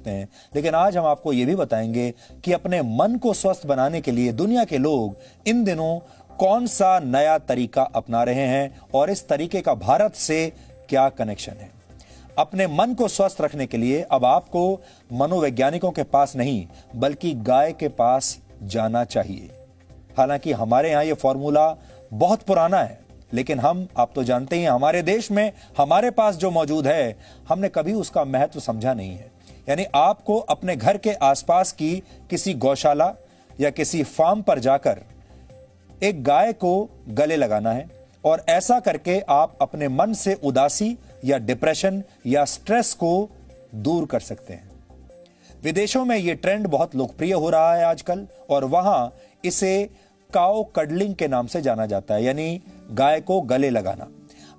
सकते हैं, लेकिन आज हम आपको यह भी बताएंगे कि अपने मन को स्वस्थ बनाने के लिए दुनिया के लोग इन दिनों कौन सा नया तरीका अपना रहे हैं और इस तरीके का भारत से क्या कनेक्शन है। अपने मन को स्वस्थ रखने के लिए अब आपको मनोवैज्ञानिकों के पास नहीं बल्कि गाय के पास जाना चाहिए। हालांकि हमारे यहां यह फॉर्मूला बहुत पुराना है, लेकिन आप तो जानते हैं हमारे देश में हमारे पास जो मौजूद है हमने कभी उसका महत्व समझा नहीं है। यानी आपको अपने घर के आसपास की किसी गौशाला या किसी फार्म पर जाकर एक गाय को गले लगाना है और ऐसा करके आप अपने मन से उदासी या डिप्रेशन या स्ट्रेस को दूर कर सकते हैं। विदेशों में यह ट्रेंड बहुत लोकप्रिय हो रहा है आजकल और वहां इसे काउ कडलिंग के नाम से जाना जाता है, यानी गाय को गले लगाना।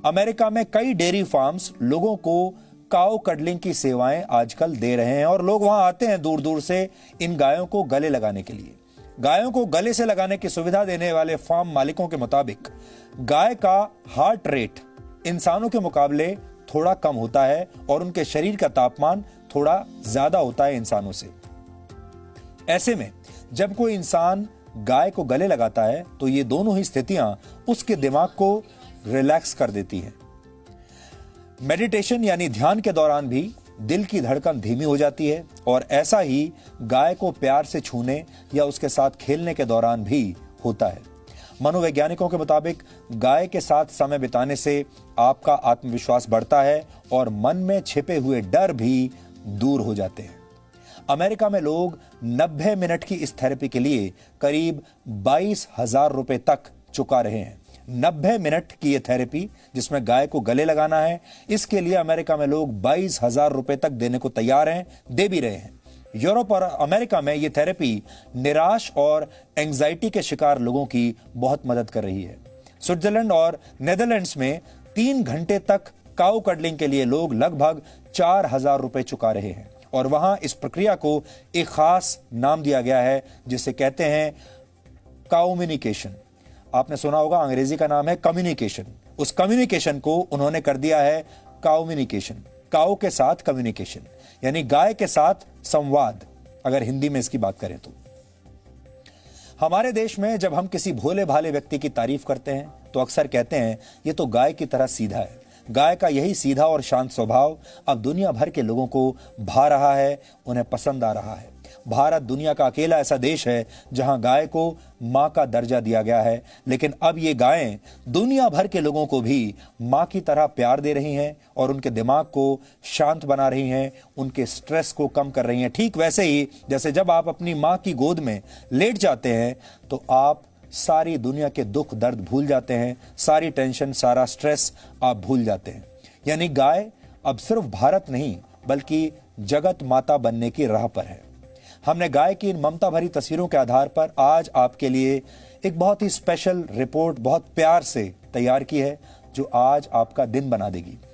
अमेरिका में कई डेयरी फार्म्स लोगों को काउ कडलिंग की सेवाएं आजकल दे रहे हैं और लोग वहां आते हैं दूर दूर से इन गायों को गले लगाने के लिए। गायों को गले से लगाने की सुविधा देने वाले फार्म मालिकों के मुताबिक गाय का हार्ट रेट इंसानों के मुकाबले थोड़ा कम होता है और उनके शरीर का तापमान थोड़ा ज्यादा होता है इंसानों से। ऐसे में जब कोई इंसान गाय को गले लगाता है तो ये दोनों ही स्थितियां उसके दिमाग को रिलैक्स कर देती हैं। मेडिटेशन यानी ध्यान के दौरान भी दिल की धड़कन धीमी हो जाती है और ऐसा ही गाय को प्यार से छूने या उसके साथ खेलने के दौरान भी होता है। मनोवैज्ञानिकों के मुताबिक गाय के साथ समय बिताने से आपका आत्मविश्वास बढ़ता है और मन में छिपे हुए डर भी दूर हो जाते हैं। अमेरिका में लोग 90 मिनट की इस थेरेपी के लिए करीब 22,000 रुपए तक चुका रहे हैं। 90 मिनट की यह थेरेपी जिसमें गाय को गले लगाना है, इसके लिए अमेरिका में लोग 22,000 रुपए तक देने को तैयार हैं, दे भी रहे हैं। यूरोप और अमेरिका में यह थेरेपी निराश और एंजाइटी के शिकार लोगों की बहुत मदद कर रही है। स्विट्जरलैंड और नेदरलैंड्स में 3 घंटे तक काउ कडलिंग के लिए लोग लगभग 4,000 रुपए चुका रहे हैं और वहां इस प्रक्रिया को एक खास नाम दिया गया है जिसे कहते हैं काउम्युनिकेशन। आपने सुना होगा अंग्रेजी का नाम है कम्युनिकेशन। उस कम्युनिकेशन को उन्होंने कर दिया है काउम्युनिकेशन। काउ के साथ कम्युनिकेशन यानी गाय के साथ संवाद, अगर हिंदी में इसकी बात करें तो। हमारे देश में जब हम किसी भोले भाले व्यक्ति की तारीफ करते हैं तो अक्सर कहते हैं ये तो गाय की तरह सीधा है। गाय का यही सीधा और शांत स्वभाव अब दुनिया भर के लोगों को भा रहा है, उन्हें पसंद आ रहा है। भारत दुनिया का अकेला ऐसा देश है जहां गाय को मां का दर्जा दिया गया है, लेकिन अब ये गायें दुनिया भर के लोगों को भी मां की तरह प्यार दे रही हैं और उनके दिमाग को शांत बना रही हैं, उनके स्ट्रेस को कम कर रही हैं। ठीक वैसे ही जैसे जब आप अपनी मां की गोद में लेट जाते हैं तो आप सारी दुनिया के दुख दर्द भूल जाते हैं, सारी टेंशन, सारा स्ट्रेस आप भूल जाते हैं। यानी गाय अब सिर्फ भारत नहीं बल्कि जगत माता बनने की राह पर है। हमने गाय की इन ममता भरी तस्वीरों के आधार पर आज आपके लिए एक बहुत ही स्पेशल रिपोर्ट बहुत प्यार से तैयार की है जो आज आपका दिन बना देगी।